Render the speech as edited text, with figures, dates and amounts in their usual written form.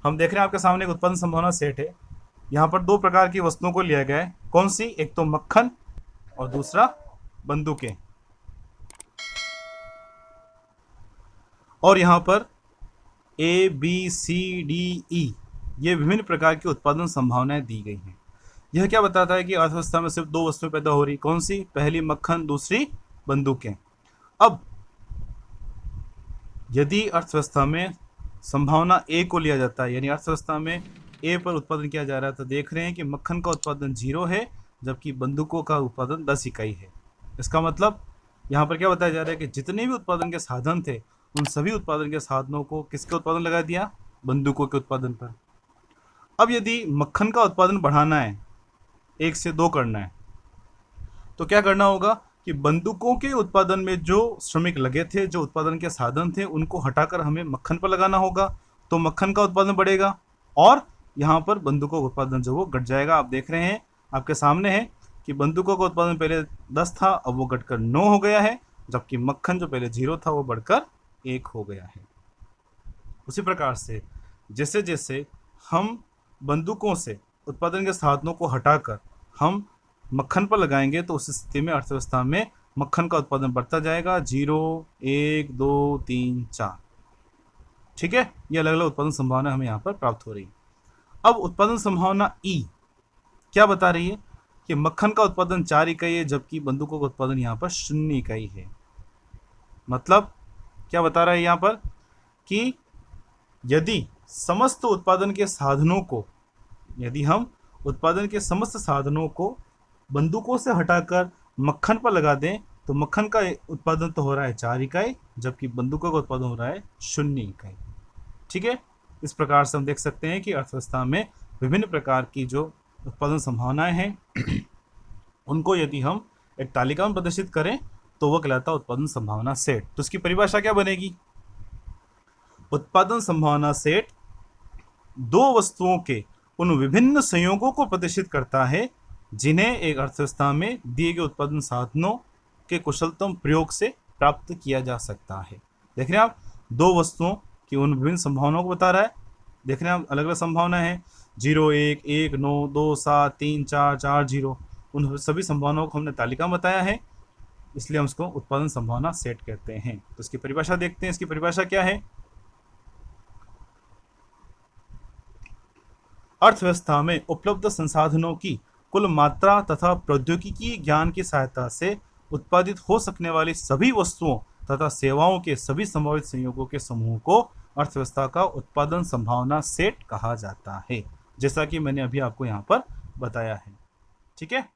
हम देख रहे हैं आपके सामने एक उत्पादन संभावना सेट है। यहाँ पर दो प्रकार की वस्तुओं को लिया गया है। कौन सी? एक तो मक्खन और दूसरा बंदूकें। और यहाँ पर A B C D E ये विभिन्न प्रकार की उत्पादन संभावनाएं दी गई हैं। यह क्या बताता है कि अर्थव्यवस्था में सिर्फ दो वस्तुएं पैदा हो रही। कौन सी? पहली मक्खन, दूसरी बंदूकें। अब यदि अर्थव्यवस्था में संभावना ए को लिया जाता है, यानी अर्थव्यवस्था में ए पर उत्पादन किया जा रहा है, तो देख रहे हैं कि मक्खन का उत्पादन 0 है जबकि बंदूकों का उत्पादन 10 इकाई है। इसका मतलब यहाँ पर क्या बताया जा रहा है कि जितने भी उत्पादन के साधन थे उन सभी उत्पादन के साधनों को किसके उत्पादन लगा दिया? बंदूकों के उत्पादन पर। अब यदि मक्खन का उत्पादन बढ़ाना है, 1 से 2 करना है, तो क्या करना होगा कि बंदूकों के उत्पादन में जो श्रमिक लगे थे, जो उत्पादन के साधन थे, उनको हटाकर हमें मक्खन पर लगाना होगा, तो मक्खन का उत्पादन बढ़ेगा और यहाँ पर बंदूकों का उत्पादन जो वो घट जाएगा। आप देख रहे हैं आपके सामने है कि बंदूकों का उत्पादन पहले 10 था, अब वो घटकर 9 हो गया है, जबकि मक्खन जो पहले 0 था वो बढ़कर 1 हो गया है। उसी प्रकार से जैसे जैसे हम बंदूकों से उत्पादन के साधनों को हटाकर हम मक्खन पर लगाएंगे तो उस स्थिति में अर्थव्यवस्था में मक्खन का उत्पादन बढ़ता जाएगा। 0, 1, 2, 3, 4। ठीक है, ये अलग अलग उत्पादन संभावना हमें यहाँ पर प्राप्त हो रही है। अब उत्पादन संभावना ई क्या बता रही है कि मक्खन का उत्पादन 4 इकाई है जबकि बंदूकों का उत्पादन यहाँ पर 0 इकाई है। मतलब क्या बता रहा है यहाँ पर कि यदि समस्त उत्पादन के साधनों को, यदि हम उत्पादन के समस्त साधनों को बंदूकों से हटाकर मक्खन पर लगा दें तो मक्खन का उत्पादन तो हो रहा है 4 इकाई जबकि बंदूकों का उत्पादन हो रहा है 0 इकाई। ठीक है, इस प्रकार से हम देख सकते हैं कि अर्थव्यवस्था में विभिन्न प्रकार की जो उत्पादन संभावनाएं हैं उनको यदि हम एक तालिका में प्रदर्शित करें तो वह कहलाता है उत्पादन संभावना सेट। तो इसकी परिभाषा क्या बनेगी? उत्पादन संभावना सेट दो वस्तुओं के उन विभिन्न संयोगों को प्रदर्शित करता है जिन्हें एक अर्थव्यवस्था में दिए गए उत्पादन साधनों के कुशलतम प्रयोग से प्राप्त किया जा सकता है। देख रहे हैं आप, दो वस्तुओं की उन विभिन्न संभावनाओं को बता रहा है। देख रहे हैं आप, अलग अलग संभावना है, 0, 1, 1, 9, 2, 7, 3, 4, 4, 0। उन सभी संभावनाओं को हमने तालिका में बताया है, इसलिए हम उसको उत्पादन संभावना सेट कहते हैं। तो इसकी परिभाषा देखते हैं। इसकी परिभाषा क्या है? अर्थव्यवस्था में उपलब्ध संसाधनों की कुल मात्रा तथा प्रौद्योगिकी ज्ञान की सहायता से उत्पादित हो सकने वाली सभी वस्तुओं तथा सेवाओं के सभी संभावित संयोगों के समूह को अर्थव्यवस्था का उत्पादन संभावना सेट कहा जाता है, जैसा कि मैंने अभी आपको यहाँ पर बताया है। ठीक है।